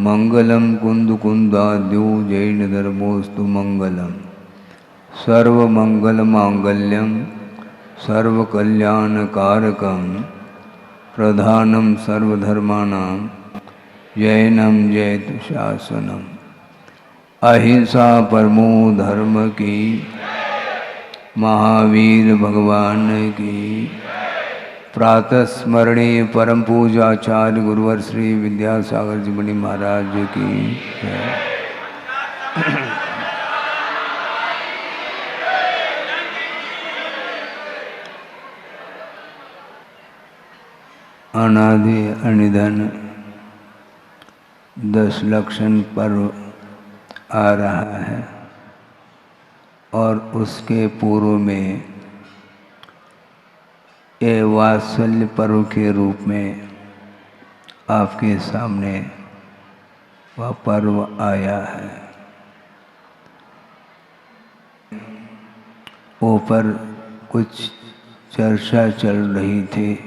मंगलम कुंदकुंदाद्यो जैन धर्मोस्तु मंगलम। सर्वमंगल मांगल्यम सर्वकल्याणकारकम प्रधानम सर्वधर्माणां जैनम जयतु शासनम। अहिंसा परमो धर्म की, महावीर भगवान की। प्रातः स्मरणीय परम पूजाचार्य गुरुवर श्री विद्यासागर जी मुनि महाराज की जय। अनादि अनिधन दशलक्षण पर्व आ रहा है और उसके पूर्व में ये वात्सल्य पर्व के रूप में आपके सामने वह पर्व आया है। ऊपर कुछ चर्चा चल रही थी,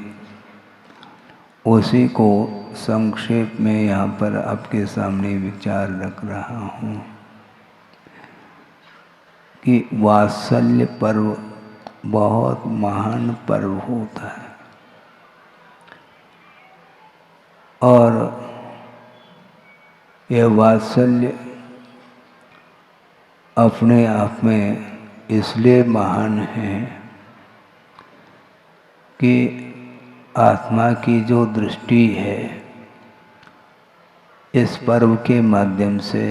उसी को संक्षेप में यहाँ पर आपके सामने विचार रख रहा हूँ कि वात्सल्य पर्व बहुत महान पर्व होता है और यह वात्सल्य अपने आप में इसलिए महान है कि आत्मा की जो दृष्टि है इस पर्व के माध्यम से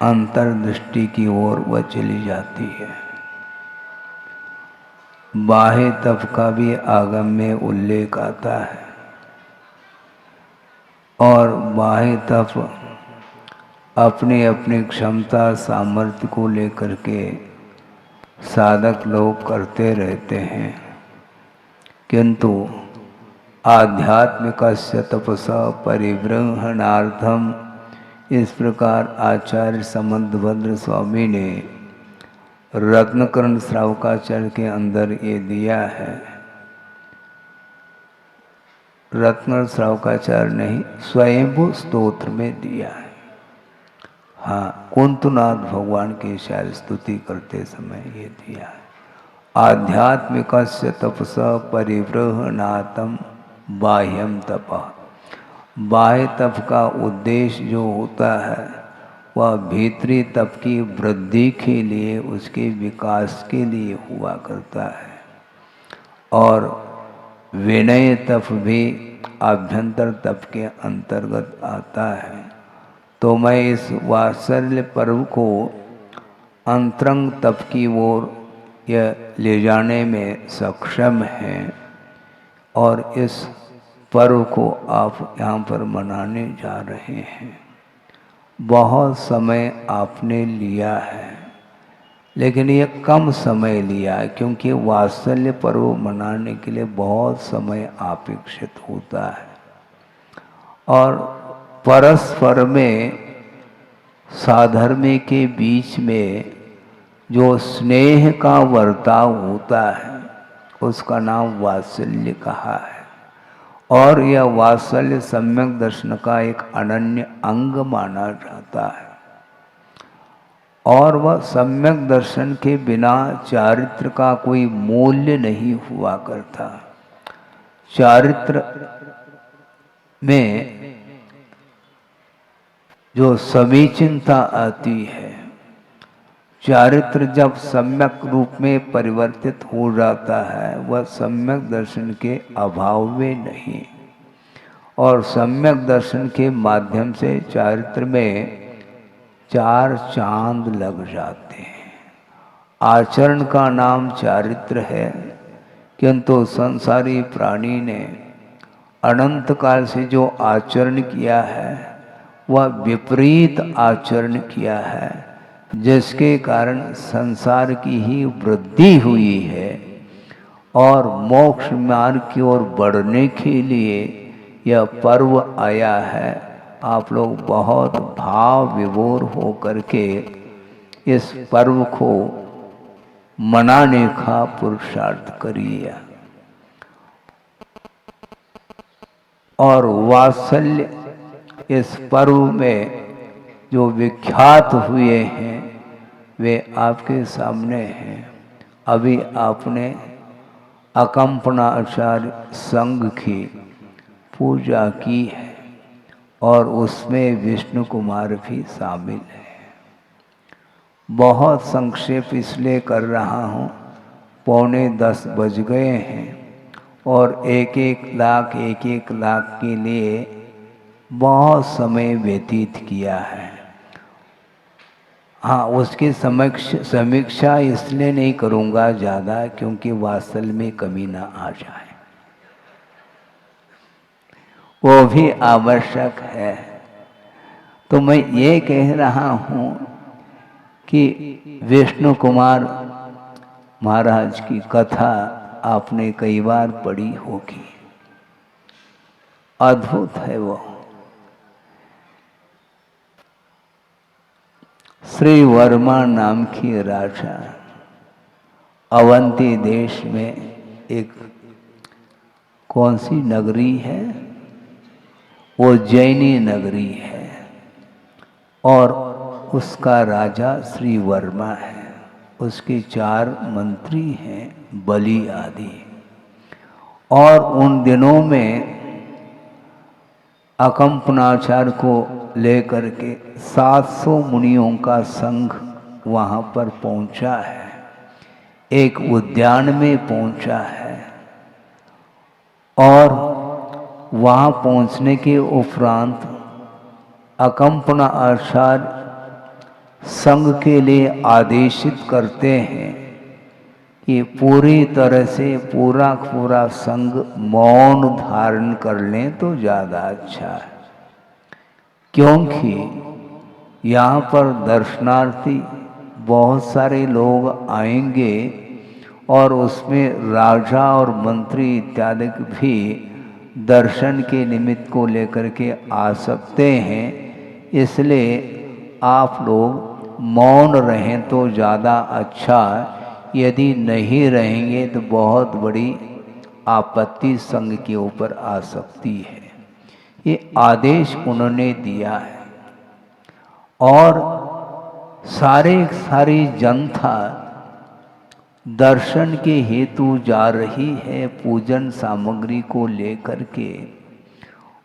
अंतर्दृष्टि की ओर वह चली जाती है। बाह्य तप का भी आगम में उल्लेख आता है और बाह्य तप अपनी अपनी क्षमता सामर्थ्य को लेकर के साधक लोग करते रहते हैं, किंतु आध्यात्मिकस्य तपसा परिबृंहणार्थम, इस प्रकार आचार्य समंतभद्र स्वामी ने रत्नकर्ण श्रावकाचार्य के अंदर ये दिया है। रत्न श्रावकाचार्य नहीं, स्वयंभू स्तोत्र में दिया है। हाँ, कुंतुनाथ भगवान की शायद स्तुति करते समय ये दिया है। आध्यात्मिकस्य तपसा परिबृंहणार्थम बाह्यम तपः। बाह्य तप का उद्देश्य जो होता है वह भीतरी तप की वृद्धि के लिए, उसके विकास के लिए हुआ करता है और विनय तप भी आभ्यंतर तप के अंतर्गत आता है। तो मैं इस वात्सल्य पर्व को अंतरंग तप की ओर यह ले जाने में सक्षम है और इस पर्व को आप यहाँ पर मनाने जा रहे हैं। बहुत समय आपने लिया है, लेकिन ये कम समय लिया है क्योंकि वात्सल्य पर्व मनाने के लिए बहुत समय अपेक्षित होता है और परस्पर में साधर्म्य के बीच में जो स्नेह का वर्ताव होता है उसका नाम वात्सल्य कहा है और यह वात्सल्य सम्यक दर्शन का एक अनन्य अंग माना जाता है और वह सम्यक दर्शन के बिना चारित्र का कोई मूल्य नहीं हुआ करता। चारित्र में जो समीचीनता आती है, चारित्र जब सम्यक रूप में परिवर्तित हो जाता है वह सम्यक दर्शन के अभाव में नहीं, और सम्यक दर्शन के माध्यम से चारित्र में चार चांद लग जाते हैं। आचरण का नाम चारित्र है, किंतु संसारी प्राणी ने अनंत काल से जो आचरण किया है वह विपरीत आचरण किया है, जिसके कारण संसार की ही वृद्धि हुई है और मोक्ष मार्ग की ओर बढ़ने के लिए यह पर्व आया है। आप लोग बहुत भाव विभोर हो करके इस पर्व को मनाने का पुरुषार्थ करिए और वात्सल्य इस पर्व में जो विख्यात हुए हैं वे आपके सामने हैं। अभी आपने अकम्पनाचार्य संघ की पूजा की है और उसमें विष्णु कुमार भी शामिल है। बहुत संक्षेप इसलिए कर रहा हूँ, 9:45 बज गए हैं और एक एक लाख के लिए बहुत समय व्यतीत किया है। हाँ, उसकी समीक्षा इसलिए नहीं करूँगा ज़्यादा क्योंकि वात्सल में कमी ना आ जाए, वो भी आवश्यक है। तो मैं ये कह रहा हूँ कि विष्णु कुमार महाराज की कथा आपने कई बार पढ़ी होगी, अद्भुत है वो। श्री वर्मा नाम की राजा अवंती देश में एक कौन सी नगरी है, वो जैनी नगरी है और उसका राजा श्री वर्मा है। उसके 4 मंत्री हैं, बलि आदि। और उन दिनों में अकम्पनाचार्य को लेकर के 700 मुनियों का संघ वहाँ पर पहुँचा है, एक उद्यान में पहुँचा है। और वहाँ पहुँचने के उपरांत अकम्पनाचार्य संघ के लिए आदेशित करते हैं कि पूरी तरह से पूरा संघ मौन धारण कर लें तो ज़्यादा अच्छा है, क्योंकि यहाँ पर दर्शनार्थी बहुत सारे लोग आएंगे और उसमें राजा और मंत्री इत्यादि भी दर्शन के निमित्त को लेकर के आ सकते हैं। इसलिए आप लोग मौन रहें तो ज़्यादा अच्छा, यदि नहीं रहेंगे तो बहुत बड़ी आपत्ति संघ के ऊपर आ सकती है। ये आदेश उन्होंने दिया है और सारी जनता दर्शन के हेतु जा रही है पूजन सामग्री को लेकर के,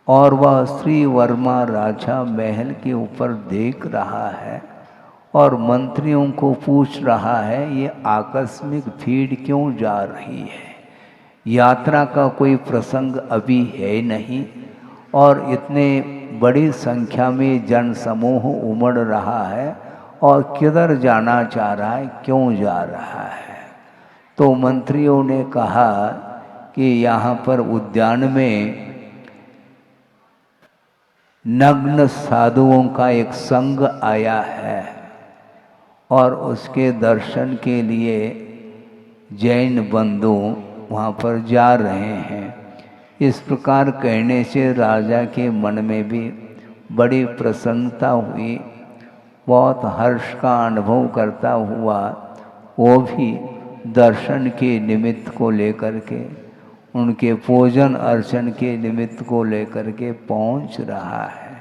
और वह श्री वर्मा राजा महल के ऊपर देख रहा है और मंत्रियों को पूछ रहा है ये आकस्मिक भीड़ क्यों जा रही है, यात्रा का कोई प्रसंग अभी है नहीं और इतने बड़ी संख्या में जन समूह उमड़ रहा है और किधर जाना चाह रहा है, क्यों जा रहा है। तो मंत्रियों ने कहा कि यहाँ पर उद्यान में नग्न साधुओं का एक संघ आया है और उसके दर्शन के लिए जैन बंधु वहाँ पर जा रहे हैं। इस प्रकार कहने से राजा के मन में भी बड़ी प्रसन्नता हुई, बहुत हर्ष का अनुभव करता हुआ वो भी दर्शन के निमित्त को लेकर के, उनके पूजन अर्चन के निमित्त को लेकर के पहुंच रहा है।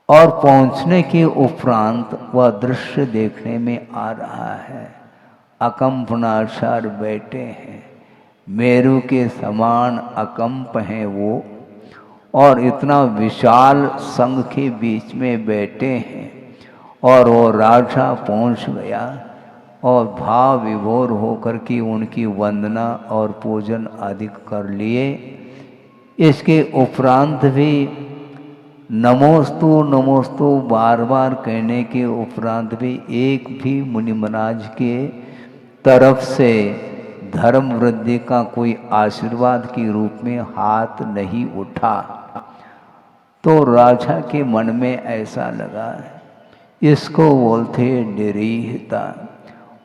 और पहुंचने के उपरांत वह दृश्य देखने में आ रहा है। अकम्पनाचार्य बैठे हैं, मेरू के समान अकम्प हैं वो, और इतना विशाल संघ के बीच में बैठे हैं। और वो राजा पहुंच गया और भाव विभोर होकर के उनकी वंदना और पूजन आदि कर लिए। इसके उपरांत भी नमोस्तु नमोस्तु बार बार कहने के उपरांत भी एक भी मुनि महाराज के तरफ से धर्म वृद्धि का कोई आशीर्वाद के रूप में हाथ नहीं उठा। तो राजा के मन में ऐसा लगा, इसको बोलते निरीहता,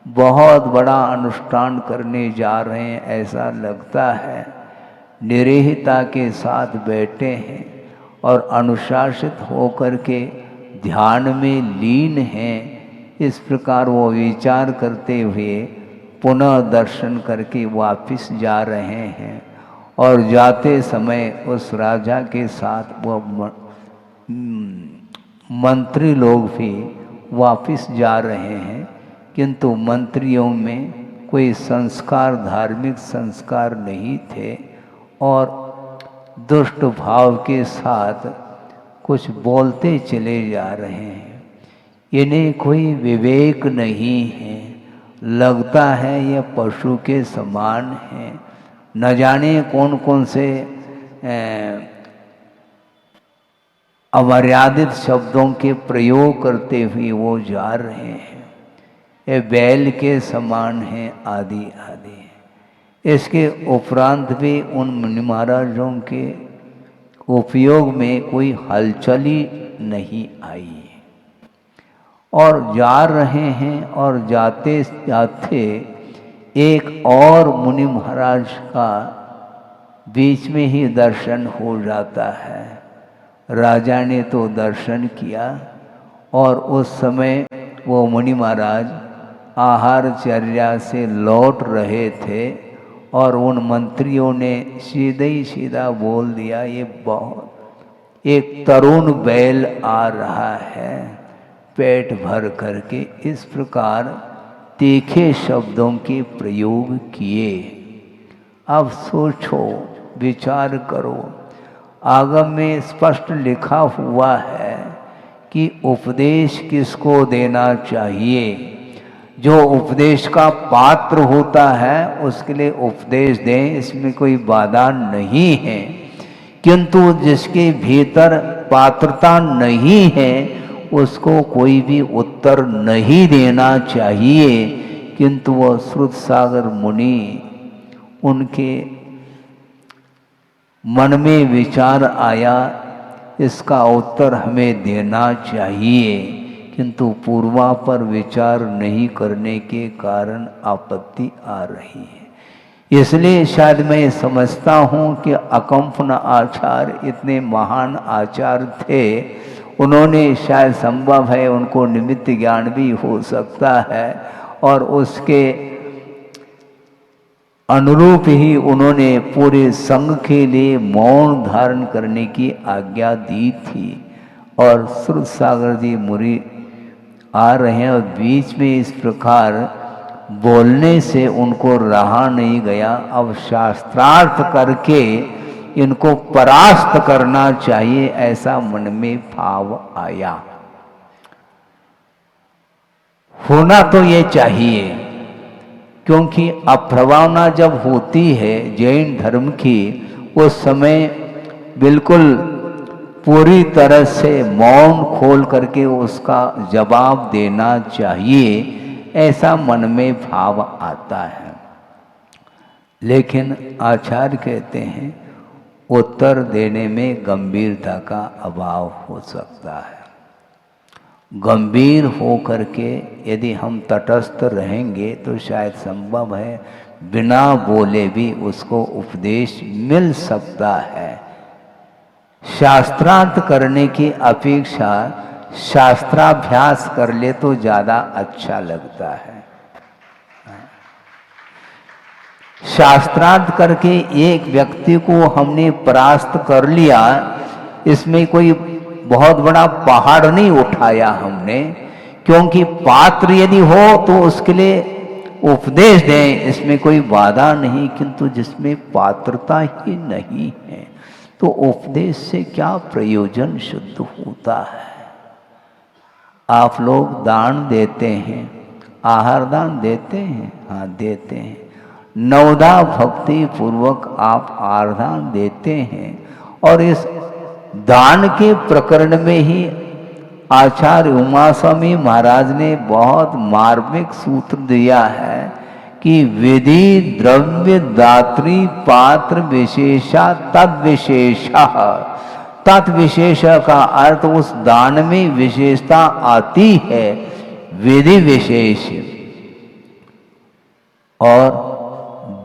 बहुत बड़ा अनुष्ठान करने जा रहे हैं ऐसा लगता है। निरीहता के साथ बैठे हैं और अनुशासित होकर के ध्यान में लीन हैं। इस प्रकार वो विचार करते हुए पुनः दर्शन करके वापस जा रहे हैं। और जाते समय उस राजा के साथ वह मंत्री लोग भी वापस जा रहे हैं, किंतु मंत्रियों में कोई संस्कार, धार्मिक संस्कार नहीं थे और दुष्ट भाव के साथ कुछ बोलते चले जा रहे हैं। इन्हें कोई विवेक नहीं है, लगता है यह पशु के समान है। न जाने कौन कौन से अमर्यादित शब्दों के प्रयोग करते हुए वो जा रहे हैं। ये बैल के समान है, आदि आदि। इसके उपरांत भी उन मुनि महाराजों के उपयोग में कोई हलचल ही नहीं आई और जा रहे हैं। और जाते जाते एक और मुनि महाराज का बीच में ही दर्शन हो जाता है। राजा ने तो दर्शन किया और उस समय वो मुनि महाराज आहारचर्या से लौट रहे थे और उन मंत्रियों ने सीधा ही सीधा बोल दिया, ये बहुत एक तरुण बैल आ रहा है पेट भर करके। इस प्रकार तीखे शब्दों के प्रयोग किए। अब सोचो, विचार करो, आगम में स्पष्ट लिखा हुआ है कि उपदेश किसको देना चाहिए। जो उपदेश का पात्र होता है उसके लिए उपदेश दें, इसमें कोई बाधा नहीं है। किंतु जिसके भीतर पात्रता नहीं है उसको कोई भी उत्तर नहीं देना चाहिए। किंतु वह श्रुतसागर मुनि, उनके मन में विचार आया इसका उत्तर हमें देना चाहिए, किंतु पूर्वापर विचार नहीं करने के कारण आपत्ति आ रही है। इसलिए शायद मैं समझता हूँ कि अकंपन आचार्य इतने महान आचार्य थे, उन्होंने शायद संभव है उनको निमित्त ज्ञान भी हो सकता है और उसके अनुरूप ही उन्होंने पूरे संघ के लिए मौन धारण करने की आज्ञा दी थी। और श्रुतसागर जी मुनि आ रहे हैं और बीच में इस प्रकार बोलने से उनको रहा नहीं गया। अब शास्त्रार्थ करके इनको परास्त करना चाहिए, ऐसा मन में भाव आया। होना तो ये चाहिए, क्योंकि अप्रवाहना जब होती है जैन धर्म की, उस समय बिल्कुल पूरी तरह से मौन खोल करके उसका जवाब देना चाहिए, ऐसा मन में भाव आता है। लेकिन आचार्य कहते हैं उत्तर देने में गंभीरता का अभाव हो सकता है। गंभीर हो करके यदि हम तटस्थ रहेंगे तो शायद संभव है बिना बोले भी उसको उपदेश मिल सकता है। शास्त्रार्थ करने की अपेक्षा शास्त्राभ्यास कर ले तो ज़्यादा अच्छा लगता है। शास्त्रार्थ करके एक व्यक्ति को हमने परास्त कर लिया, इसमें कोई बहुत बड़ा पहाड़ नहीं उठाया हमने, क्योंकि पात्र यदि हो तो उसके लिए उपदेश दें, इसमें कोई बाधा नहीं। किंतु जिसमें पात्रता ही नहीं है तो उपदेश से क्या प्रयोजन शुद्ध होता है। आप लोग दान देते हैं, आहार दान देते हैं, हाँ देते हैं। नवदा भक्ति पूर्वक आप आहार दान देते हैं और इस दान के प्रकरण में ही आचार्य उमा स्वामी महाराज ने बहुत मार्मिक सूत्र दिया है कि विधि द्रव्य दात्री पात्र विशेषा तद विशेषा। तत् विशेष का अर्थ उस दान में विशेषता आती है, विधि विशेष और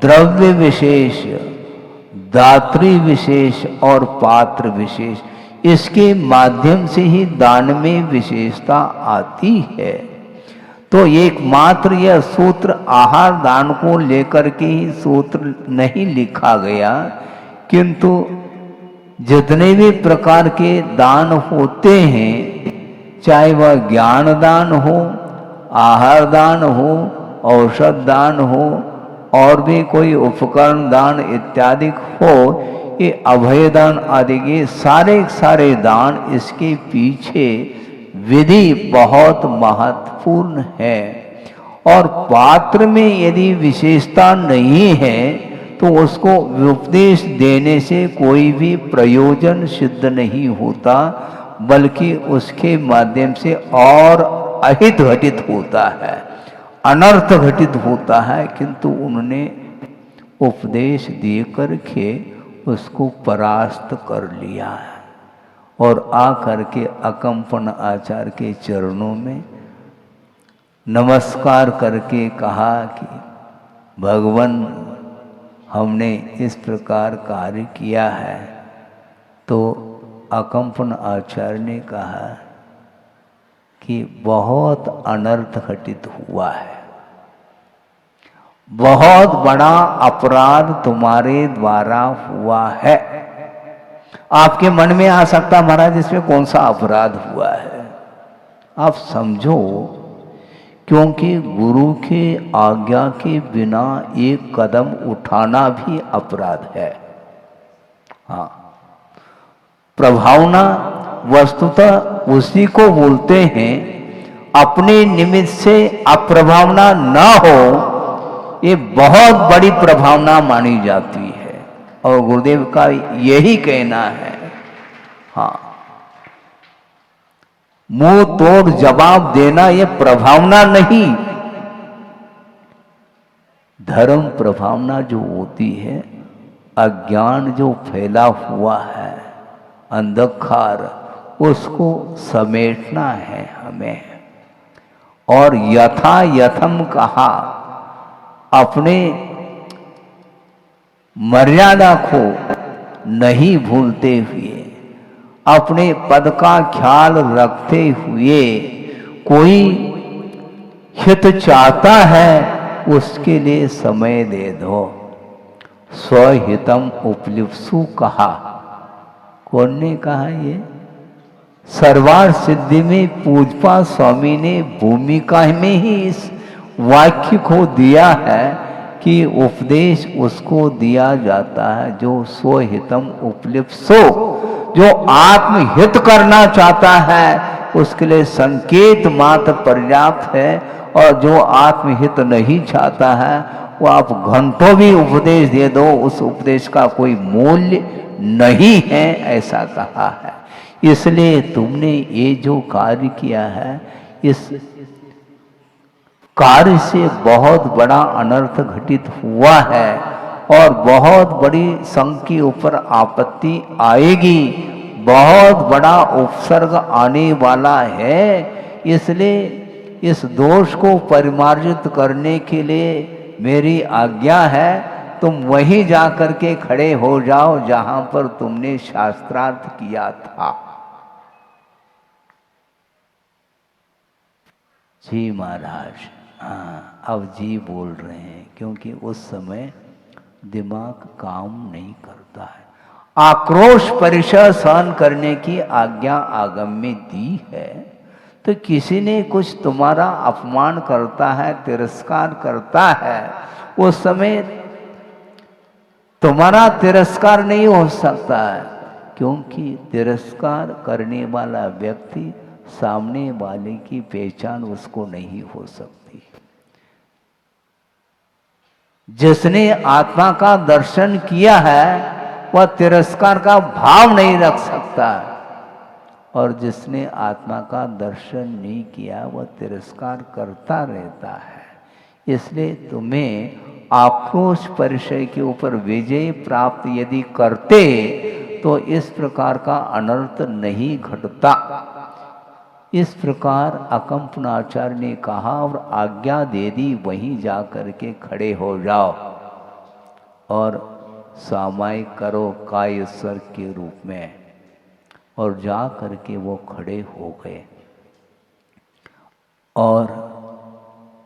द्रव्य विशेष, दात्री विशेष और पात्र विशेष, इसके माध्यम से ही दान में विशेषता आती है। तो एकमात्र यह सूत्र आहार दान को लेकर के ही सूत्र नहीं लिखा गया, किंतु जितने भी प्रकार के दान होते हैं, चाहे वह ज्ञान दान हो, आहार दान हो, औषध दान हो, और भी कोई उपकरण दान इत्यादि हो, ये अभय दान आदि के सारे दान, इसके पीछे विधि बहुत महत्वपूर्ण है। और पात्र में यदि विशेषता नहीं है तो उसको उपदेश देने से कोई भी प्रयोजन सिद्ध नहीं होता, बल्कि उसके माध्यम से और अहित घटित होता है, अनर्थ घटित होता है। किंतु उन्होंने उपदेश दे करके उसको परास्त कर लिया है और आकर के अकंपन आचार्य के चरणों में नमस्कार करके कहा कि भगवान, हमने इस प्रकार कार्य किया है। तो अकंपन आचार्य ने कहा कि बहुत अनर्थ घटित हुआ है, बहुत बड़ा अपराध तुम्हारे द्वारा हुआ है। आपके मन में आ सकता, महाराज इसमें कौन सा अपराध हुआ है? आप समझो, क्योंकि गुरु के आज्ञा के बिना एक कदम उठाना भी अपराध है। हाँ, प्रभावना वस्तुतः उसी को बोलते हैं, अपने निमित्त से अप्रभावना न हो, ये बहुत बड़ी प्रभावना मानी जाती है। और गुरुदेव का यही कहना है। हाँ, मुंह तोड़ जवाब देना ये प्रभावना नहीं। धर्म प्रभावना जो होती है, अज्ञान जो फैला हुआ है, अंधकार, उसको समेटना है हमें। और यथा यथम कहा, अपने मर्यादा को नहीं भूलते हुए, अपने पद का ख्याल रखते हुए, कोई हित चाहता है उसके लिए समय दे दो। स्वहितम उपलिप्सु कहा। कौन ने कहा? ये सर्वार्थ सिद्धि में पूजपा स्वामी ने भूमिका में ही इस वाक्य को दिया है कि उपदेश उसको दिया जाता है जो स्वहितम उपलिप्सो, जो आत्महित करना चाहता है उसके लिए संकेत मात्र पर्याप्त है। और जो आत्महित नहीं चाहता है वो आप घंटों भी उपदेश दे दो, उस उपदेश का कोई मूल्य नहीं है, ऐसा कहा है। इसलिए तुमने ये जो कार्य किया है, इस कार्य से बहुत बड़ा अनर्थ घटित हुआ है और बहुत बड़ी संघ के ऊपर आपत्ति आएगी, बहुत बड़ा उपसर्ग आने वाला है। इसलिए इस दोष को परिमार्जित करने के लिए मेरी आज्ञा है, तुम वहीं जा करके खड़े हो जाओ जहां पर तुमने शास्त्रार्थ किया था। जी महाराज। हाँ, अब जी बोल रहे हैं, क्योंकि उस समय दिमाग काम नहीं करता है। आक्रोश परिचय सहन करने की आज्ञा आगम में दी है। तो किसी ने कुछ तुम्हारा अपमान करता है, तिरस्कार करता है, उस समय तुम्हारा तिरस्कार नहीं हो सकता है, क्योंकि तिरस्कार करने वाला व्यक्ति सामने वाले की पहचान उसको नहीं हो सकती। जिसने आत्मा का दर्शन किया है वह तिरस्कार का भाव नहीं रख सकता, और जिसने आत्मा का दर्शन नहीं किया वह तिरस्कार करता रहता है। इसलिए तुम्हें आक्रोश परिचय के ऊपर विजय प्राप्त यदि करते तो इस प्रकार का अनर्थ नहीं घटता। इस प्रकार अकंपनाचार्य ने कहा और आज्ञा दे दी, वहीं जा करके खड़े हो जाओ और सामायिक करो कायस्वर के रूप में। और जा करके वो खड़े हो गए। और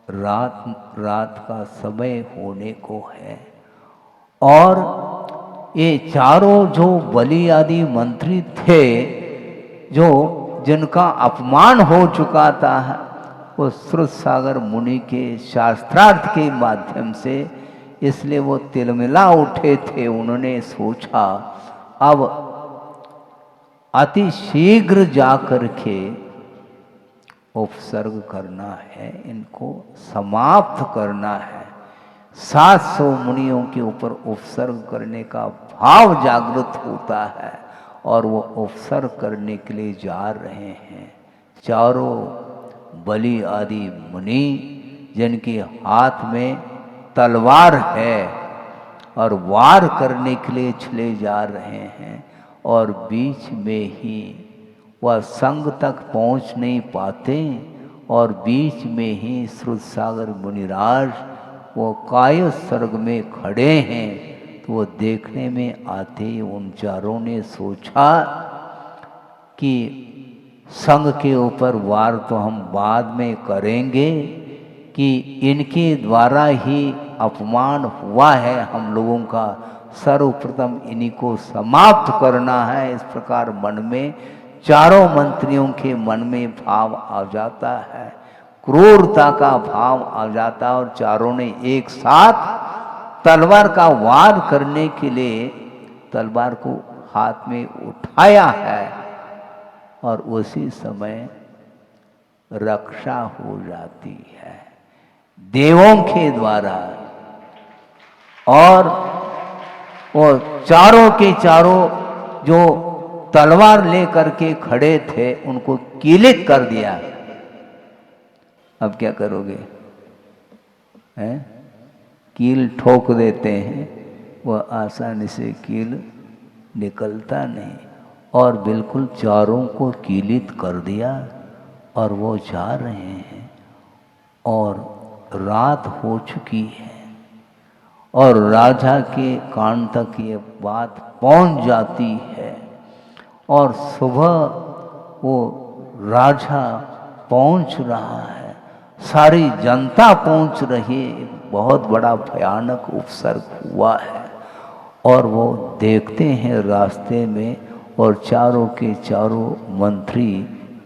रात का समय होने को है और ये चारों जो बलि आदि मंत्री थे, जो जिनका अपमान हो चुका था, वो श्रुत सागर मुनि के शास्त्रार्थ के माध्यम से, इसलिए वो तिलमिला उठे थे। उन्होंने सोचा अब अति शीघ्र जाकर के उपसर्ग करना है, इनको समाप्त करना है। 700 मुनियों के ऊपर उपसर्ग करने का भाव जागृत होता है और वो उपसर्ग करने के लिए जा रहे हैं। चारों बलि आदि मुनि जिनके हाथ में तलवार है और वार करने के लिए चले जा रहे हैं, और बीच में ही वह संग तक पहुंच नहीं पाते, और बीच में ही श्रुत सागर मुनिराज वो काय सर्ग में खड़े हैं। तो वो देखने में आते उन चारों ने सोचा कि संग के ऊपर वार तो हम बाद में करेंगे, कि इनके द्वारा ही अपमान हुआ है हम लोगों का, सर्वप्रथम इन्हीं को समाप्त करना है। इस प्रकार मन में चारों मंत्रियों के मन में भाव आ जाता है, क्रूरता का भाव आ जाता है, और चारों ने एक साथ तलवार का वार करने के लिए तलवार को हाथ में उठाया है, और उसी समय रक्षा हो जाती है देवों के द्वारा। और वो चारों के चारों जो तलवार लेकर के खड़े थे उनको कीलित कर दिया। अब क्या करोगे? हैं? कील ठोक देते हैं, वह आसानी से कील निकलता नहीं, और बिल्कुल चारों को कीलित कर दिया। और वो जा रहे हैं, और रात हो चुकी है, और राजा के कान तक ये बात पहुंच जाती है, और सुबह वो राजा पहुंच रहा है, सारी जनता पहुंच रही है, बहुत बड़ा भयानक उपसर्ग हुआ है। और वो देखते हैं रास्ते में, और चारों के चारों मंत्री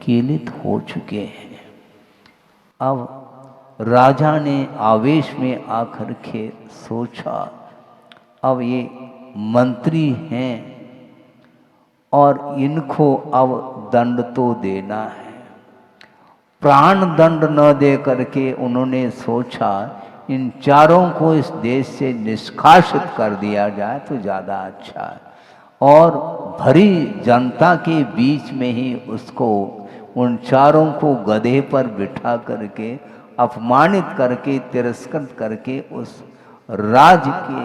कीलित हो चुके हैं। अब राजा ने आवेश में आकर के सोचा, अब ये मंत्री हैं और इनको अब दंड तो देना है। प्राण दंड न दे करके उन्होंने सोचा इन चारों को इस देश से निष्कासित कर दिया जाए तो ज़्यादा अच्छा है, और भरी जनता के बीच में ही उसको, उन चारों को गधे पर बिठा करके, अपमानित करके, तिरस्कृत करके उस राज्य के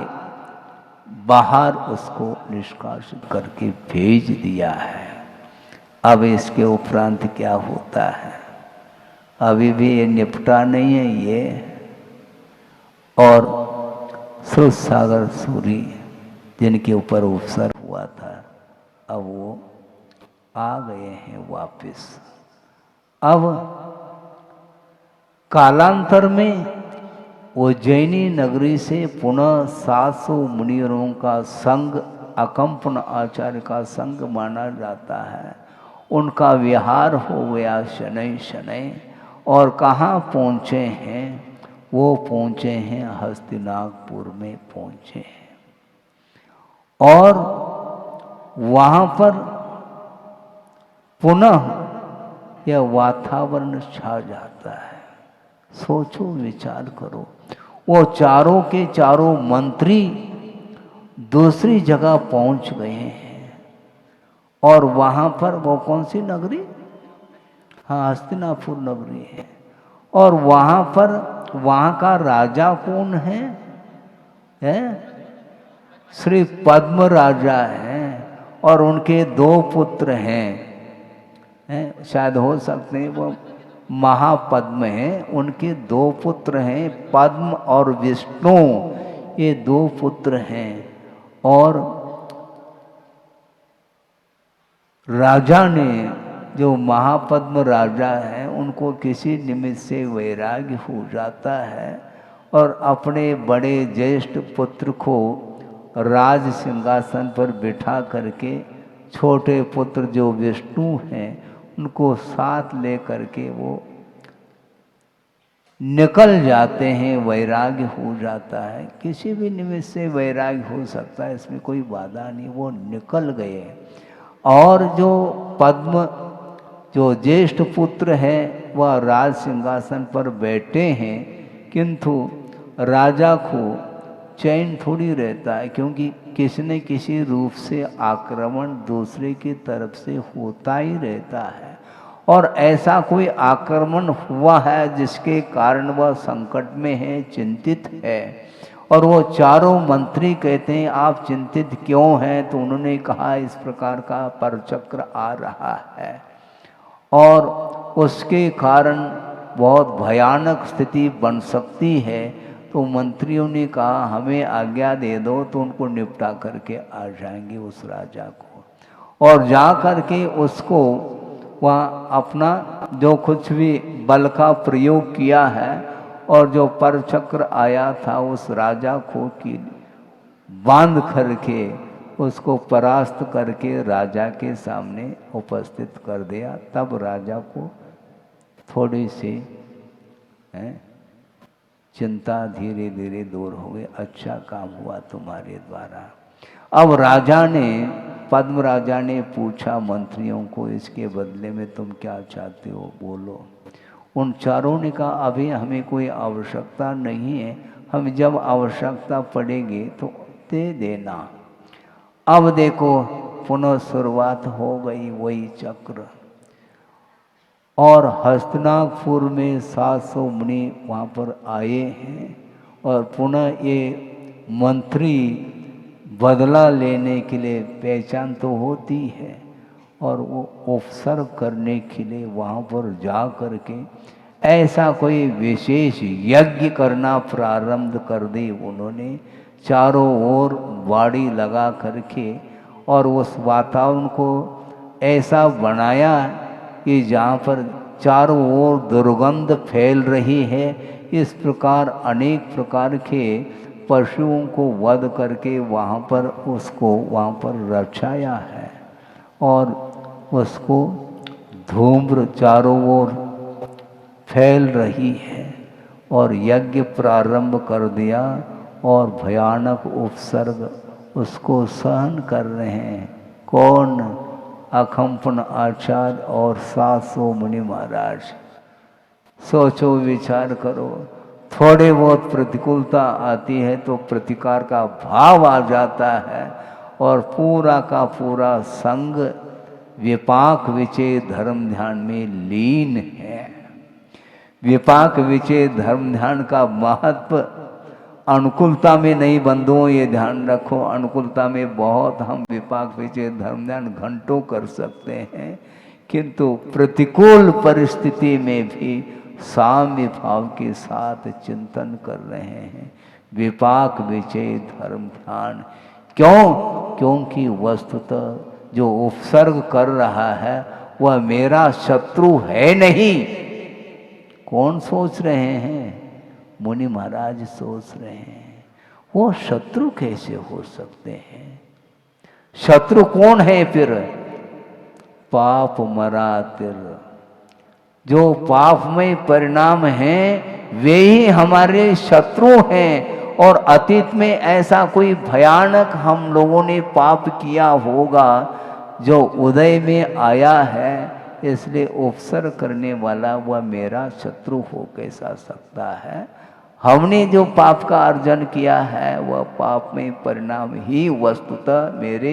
बाहर उसको निष्कासित करके भेज दिया है। अब इसके उपरांत क्या होता है अभी भी ये निपटा नहीं है ये। और श्रुत सागर सूरी जिनके ऊपर उपसर्ग हुआ था, अब वो आ गए हैं वापस। अब कालांतर में उज्जैनी नगरी से पुनः 700 मुनियों का संग, अकंपन आचार्य का संग माना जाता है। उनका विहार हो गया शनै शनै, और कहाँ पहुँचे हैं? वो पहुँचे हैं हस्तिनापुर में पहुँचे हैं, और वहाँ पर पुनः यह वातावरण छा जाता है। सोचो, विचार करो, वो चारों के चारों मंत्री दूसरी जगह पहुंच गए हैं, और वहां पर वो कौन सी नगरी? हाँ, हस्तिनापुर नगरी है। और वहां पर वहां का राजा कौन है? श्री पद्म राजा हैं, और उनके 2 पुत्र हैं, शायद हो सकते हैं वो महापद्म हैं। उनके 2 पुत्र हैं, पद्म और विष्णु, ये 2 पुत्र हैं। और राजा ने, जो महापद्म राजा हैं, उनको किसी निमित्त से वैराग्य हो जाता है, और अपने बड़े ज्येष्ठ पुत्र को राज सिंहासन पर बिठा करके छोटे पुत्र जो विष्णु हैं उनको साथ ले करके वो निकल जाते हैं, वैराग्य हो जाता है। किसी भी निमित्त से वैराग्य हो सकता है, इसमें कोई बाधा नहीं। वो निकल गए और जो पद्म जो ज्येष्ठ पुत्र है वह राज सिंहासन पर बैठे हैं, किंतु राजा को चैन थोड़ी रहता है, क्योंकि किसी न किसी रूप से आक्रमण दूसरे की तरफ से होता ही रहता है। और ऐसा कोई आक्रमण हुआ है जिसके कारण वह संकट में है, चिंतित है। और वो चारों मंत्री कहते हैं आप चिंतित क्यों हैं? तो उन्होंने कहा इस प्रकार का परचक्र आ रहा है और उसके कारण बहुत भयानक स्थिति बन सकती है। तो मंत्रियों ने कहा हमें आज्ञा दे दो, तो उनको निपटा करके आ जाएंगे उस राजा को। और जा करके उसको वहाँ अपना जो कुछ भी बल का प्रयोग किया है और जो परचक्र आया था उस राजा को की बांध करके उसको परास्त करके राजा के सामने उपस्थित कर दिया। तब राजा को थोड़ी सी चिंता धीरे धीरे दूर हो गई। अच्छा काम हुआ तुम्हारे द्वारा। अब राजा ने, पद्म राजा ने पूछा मंत्रियों को इसके बदले में तुम क्या चाहते हो, बोलो। उन चारों ने कहा अभी हमें कोई आवश्यकता नहीं है, हम जब आवश्यकता पड़ेगी तो दे देना। अब देखो पुनः शुरुआत हो गई वही चक्र। और हस्तिनापुर में 700 मुनि वहाँ पर आए हैं और पुनः ये मंत्री बदला लेने के लिए, पहचान तो होती है, और वो उपसर्ग करने के लिए वहाँ पर जा करके ऐसा कोई विशेष यज्ञ करना प्रारंभ कर दी उन्होंने। चारों ओर बाड़ी लगा करके और उस वातावरण को ऐसा बनाया कि जहाँ पर चारों ओर दुर्गंध फैल रही है, इस प्रकार अनेक प्रकार के पशुओं को वध करके वहाँ पर उसको वहाँ पर रचाया है। और उसको धूम्र चारों ओर फैल रही है और यज्ञ प्रारंभ कर दिया और भयानक उपसर्ग उसको सहन कर रहे हैं। कौन? अकम्पन आचार्य और 700 मुनि महाराज। सोचो, विचार करो। थोड़े बहुत प्रतिकूलता आती है तो प्रतिकार का भाव आ जाता है और पूरा का पूरा संग विपाक विचय धर्म ध्यान में लीन है। विपाक विचय धर्म ध्यान का महत्व अनुकूलता में नहीं बंधुओं, ये ध्यान रखो। अनुकूलता में बहुत हम विपाक विचय धर्म ध्यान घंटों कर सकते हैं, किंतु प्रतिकूल परिस्थिति में भी साम्य भाव के साथ चिंतन कर रहे हैं विपाक विचय धर्म ध्यान। क्यों? क्योंकि वस्तुतः जो उपसर्ग कर रहा है वह मेरा शत्रु है नहीं। कौन सोच रहे हैं? मुनि महाराज सोच रहे हैं। वो शत्रु कैसे हो सकते हैं? शत्रु कौन है फिर? पाप मरातिर। जो पापमय परिणाम हैं वे ही हमारे शत्रु हैं। और अतीत में ऐसा कोई भयानक हम लोगों ने पाप किया होगा जो उदय में आया है, इसलिए उपसर्ग करने वाला वह मेरा शत्रु हो कैसा सकता है? हमने जो पाप का अर्जन किया है वह पाप में परिणाम ही वस्तुतः मेरे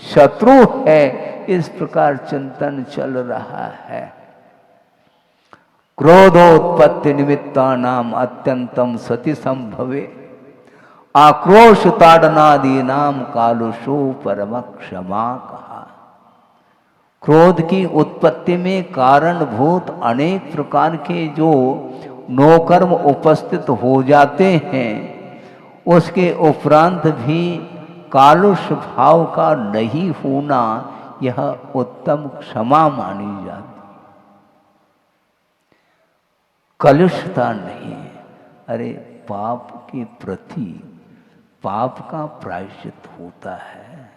शत्रु है। इस प्रकार चिंतन चल रहा है। क्रोधोत्पत्ति निमित्ता नाम अत्यंतम सति संभवे आक्रोश ताड़नादि नाम कालुषो परम क्षमा कहा। क्रोध की उत्पत्ति में कारणभूत अनेक प्रकार के जो नौकर्म उपस्थित हो जाते हैं, उसके उपरांत भी कालुष भाव का नहीं होना यह उत्तम क्षमा मानी जाती। कलुषता नहीं। अरे पाप के प्रति पाप का प्रायश्चित होता है।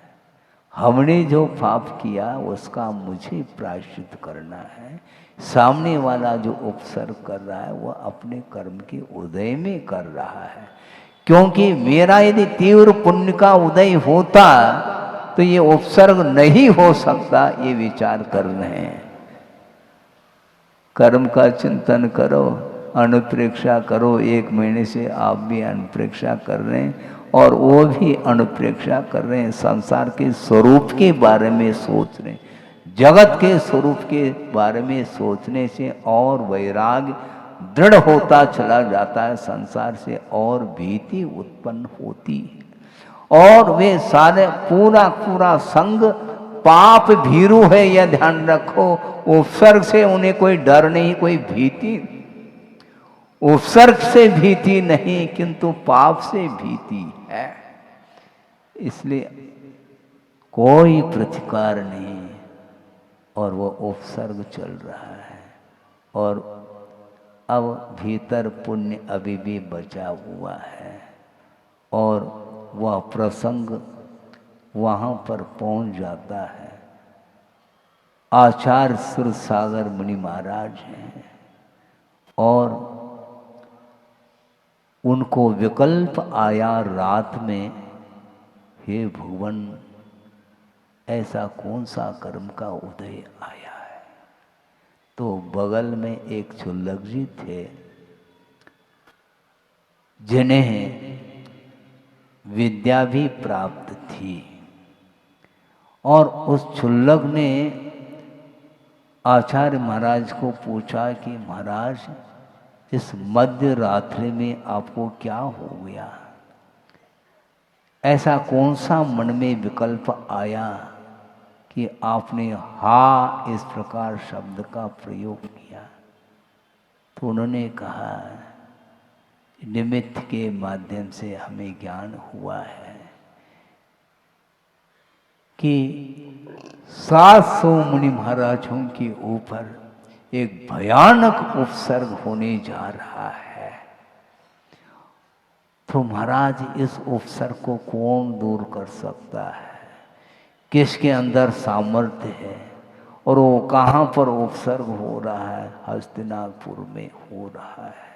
हमने जो पाप किया उसका मुझे प्रायश्चित करना है। सामने वाला जो उपसर्ग कर रहा है वह अपने कर्म के उदय में कर रहा है। क्योंकि मेरा यदि तीव्र पुण्य का उदय होता तो ये उपसर्ग नहीं हो सकता, ये विचार कर रहे हैं। कर्म का चिंतन करो, अनुप्रेक्षा करो। 1 महीने से आप भी अनुप्रेक्षा कर रहे हैं और वो भी अनुप्रेक्षा कर रहे हैं। संसार के स्वरूप के बारे में सोच रहे हैं। जगत के स्वरूप के बारे में सोचने से और वैराग्य दृढ़ होता चला जाता है, संसार से और भीति उत्पन्न होती है। और वे सारे पूरा संग पाप भीरु है, यह ध्यान रखो। उपसर्ग से उन्हें कोई डर नहीं, कोई भीति। उपसर्ग से भीति नहीं किंतु पाप से भीति है। इसलिए कोई प्रतिकार नहीं और वो उपसर्ग चल रहा है। और अब भीतर पुण्य अभी भी बचा हुआ है और वह प्रसंग वहाँ पर पहुँच जाता है। आचार्य सुरसागर मुनि महाराज हैं और उनको विकल्प आया रात में, हे भुवन ऐसा कौन सा कर्म का उदय आया है। तो बगल में एक क्षुल्लक जी थे जिन्हें विद्या भी प्राप्त थी और उस क्षुल्लक ने आचार्य महाराज को पूछा कि महाराज इस मध्य रात्रि में आपको क्या हो गया, ऐसा कौन सा मन में विकल्प आया कि आपने हा इस प्रकार शब्द का प्रयोग किया। तो उन्होंने कहा निमित्त के माध्यम से हमें ज्ञान हुआ है कि 700 मुनि महाराजों के ऊपर एक भयानक उपसर्ग होने जा रहा है। तो महाराज इस उपसर्ग को कौन दूर कर सकता है, किसके अंदर सामर्थ्य है और वो कहाँ पर उपसर्ग हो रहा है। हस्तिनापुर में हो रहा है।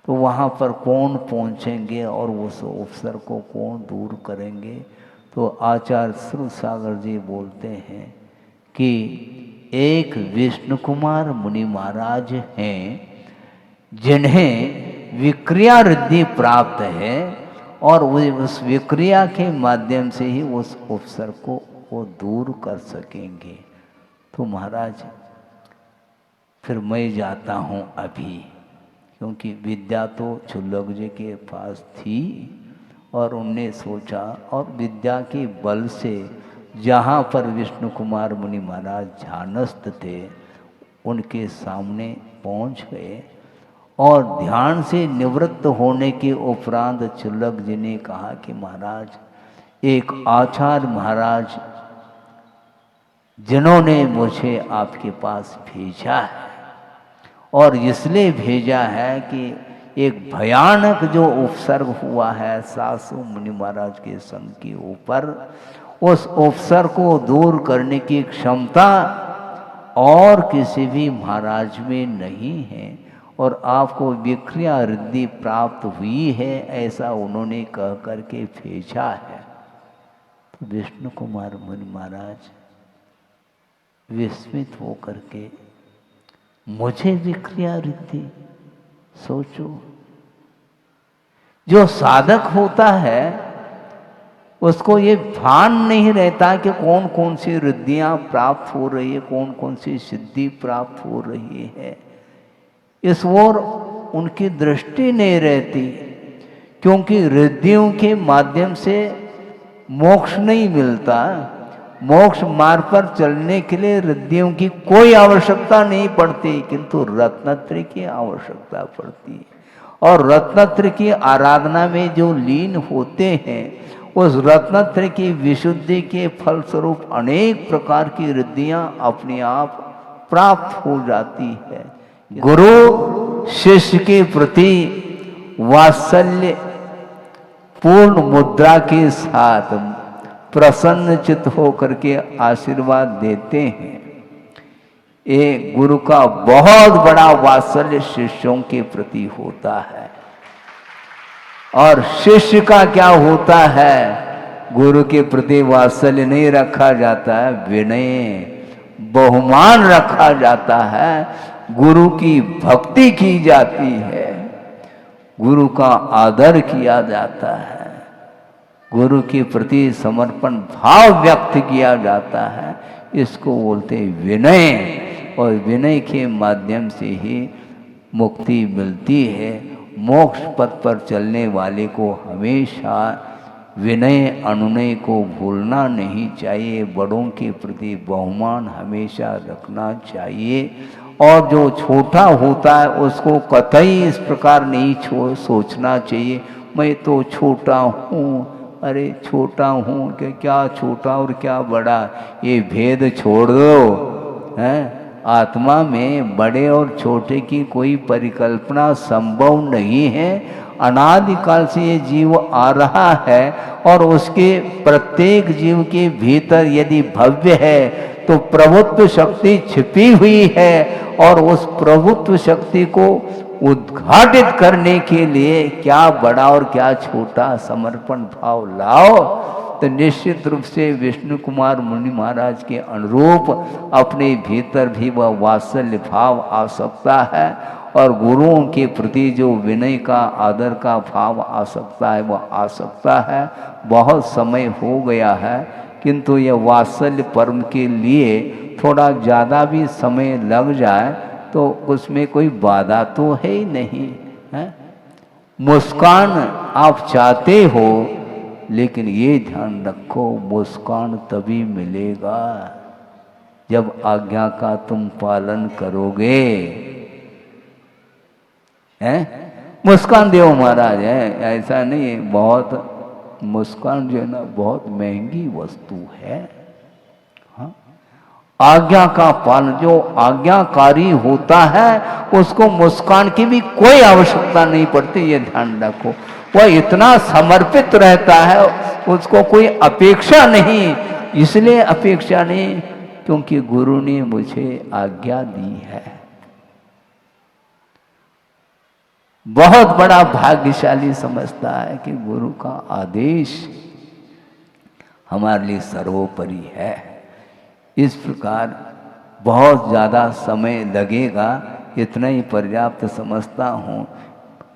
तो वहाँ पर कौन पहुँचेंगे और उस उपसर्ग को कौन दूर करेंगे। तो आचार्य सुरसागर जी बोलते हैं कि एक विष्णु कुमार मुनि महाराज हैं जिन्हें विक्रिया रिद्धि प्राप्त है और उस विक्रिया के माध्यम से ही उस उपसर्ग को वो दूर कर सकेंगे। तो महाराज फिर मैं जाता हूँ अभी, क्योंकि विद्या तो क्षुल्लक जी के पास थी और उनने सोचा और विद्या के बल से जहाँ पर विष्णु कुमार मुनि महाराज ध्यानस्थ थे उनके सामने पहुँच गए और ध्यान से निवृत्त होने के उपरांत क्षुल्लक जी ने कहा कि महाराज एक आचार्य महाराज जिन्होंने मुझे आपके पास भेजा है और इसलिए भेजा है कि एक भयानक जो उपसर्ग हुआ है 700 मुनि महाराज के संग के ऊपर, उस उपसर्ग को दूर करने की क्षमता और किसी भी महाराज में नहीं है और आपको विक्रिया रिद्धि प्राप्त हुई है, ऐसा उन्होंने कह करके भेजा है। तो विष्णु कुमार मुनि महाराज विस्मित होकर के मुझे विक्रिया रिद्धि, सोचो जो साधक होता है उसको ये भान नहीं रहता कि कौन कौन सी रिद्धियां प्राप्त हो रही है, कौन कौन सी सिद्धि प्राप्त हो रही है, इस ओर उनकी दृष्टि नहीं रहती। क्योंकि रिद्धियों के माध्यम से मोक्ष नहीं मिलता। मोक्ष मार्ग पर चलने के लिए रिद्धियों की कोई आवश्यकता नहीं पड़ती, किंतु रत्नत्रय की आवश्यकता पड़ती है। और रत्नत्रय की आराधना में जो लीन होते हैं उस रत्नत्रय की विशुद्धि के फलस्वरूप अनेक प्रकार की रिद्धियां अपने आप प्राप्त हो जाती है। गुरु शिष्य के प्रति वात्सल्य पूर्ण मुद्रा के साथ प्रसन्न चित्त होकर के आशीर्वाद देते हैं। ये गुरु का बहुत बड़ा वात्सल्य शिष्यों के प्रति होता है। और शिष्य का क्या होता है? गुरु के प्रति वात्सल्य नहीं रखा जाता है, विनय बहुमान रखा जाता है, गुरु की भक्ति की जाती है, गुरु का आदर किया जाता है, गुरु के प्रति समर्पण भाव व्यक्त किया जाता है। इसको बोलते हैं विनय। और विनय के माध्यम से ही मुक्ति मिलती है। मोक्ष पथ पर चलने वाले को हमेशा विनय अनुनय को भूलना नहीं चाहिए। बड़ों के प्रति बहुमान हमेशा रखना चाहिए। और जो छोटा होता है उसको कतई इस प्रकार नहीं सोचना चाहिए, मैं तो छोटा हूँ, अरे छोटा हूँ कि क्या छोटा और क्या बड़ा, ये भेद छोड़ दो। हैं? आत्मा में बड़े और छोटे की कोई परिकल्पना संभव नहीं है। अनादिकाल से ये जीव आ रहा है और उसके प्रत्येक जीव के भीतर यदि भव्य है तो प्रभुत्व शक्ति छिपी हुई है। और उस प्रभुत्व शक्ति को उद्घाटित करने के लिए क्या बड़ा और क्या छोटा समर्पण भाव लाओ, तो निश्चित रूप से विष्णु कुमार मुनि महाराज के अनुरूप अपने भीतर भी वह वात्सल्य भाव आ सकता है। और गुरुओं के प्रति जो विनय का आदर का भाव आ सकता है वह आ सकता है। बहुत समय हो गया है, किंतु यह वात्सल्य पर्व के लिए थोड़ा ज़्यादा भी समय लग जाए तो उसमें कोई बाधा तो है ही नहीं है। मुस्कान आप चाहते हो, लेकिन ये ध्यान रखो मुस्कान तभी मिलेगा जब आज्ञा का तुम पालन करोगे। हैं? मुस्कान देव महाराज है, ऐसा नहीं है। बहुत मुस्कान जो है ना बहुत महंगी वस्तु है। हाँ? आज्ञा का पालन, जो आज्ञाकारी होता है उसको मुस्कान की भी कोई आवश्यकता नहीं पड़ती, ये ध्यान रखो। वह इतना समर्पित रहता है, उसको कोई अपेक्षा नहीं। इसलिए अपेक्षा नहीं क्योंकि गुरु ने मुझे आज्ञा दी है। बहुत बड़ा भाग्यशाली समझता है कि गुरु का आदेश हमारे लिए सर्वोपरि है। इस प्रकार बहुत ज़्यादा समय लगेगा, इतना ही पर्याप्त समझता हूँ।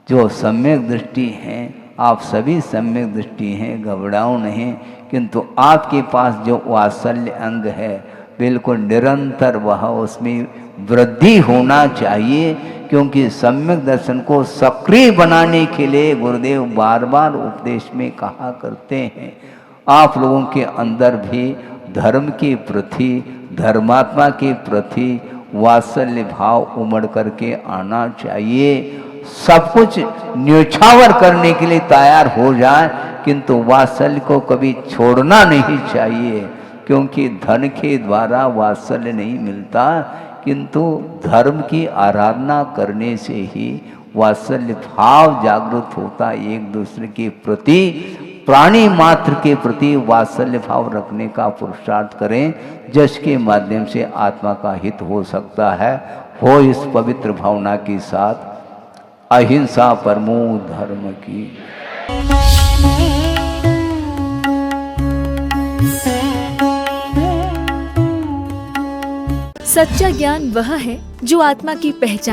जो सम्यक दृष्टि हैं, आप सभी सम्यक दृष्टि हैं, घबराओ नहीं, किंतु आपके पास जो वात्सल्य अंग है बिल्कुल निरंतर वह उसमें वृद्धि होना चाहिए। क्योंकि सम्यक दर्शन को सक्रिय बनाने के लिए गुरुदेव बार बार उपदेश में कहा करते हैं, आप लोगों के अंदर भी धर्म के प्रति, धर्मात्मा के प्रति वात्सल्य भाव उमड़ करके आना चाहिए। सब कुछ न्योछावर करने के लिए तैयार हो जाए, किंतु वात्सल्य को कभी छोड़ना नहीं चाहिए। क्योंकि धन के द्वारा वात्सल्य नहीं मिलता, किंतु धर्म की आराधना करने से ही वात्सल्य भाव जागृत होता। एक दूसरे के प्रति, प्राणी मात्र के प्रति वात्सल्य भाव रखने का पुरुषार्थ करें, जिसके माध्यम से आत्मा का हित हो सकता है। हो इस पवित्र भावना के साथ अहिंसा परमो धर्म की। सच्चा ज्ञान वह है जो आत्मा की पहचान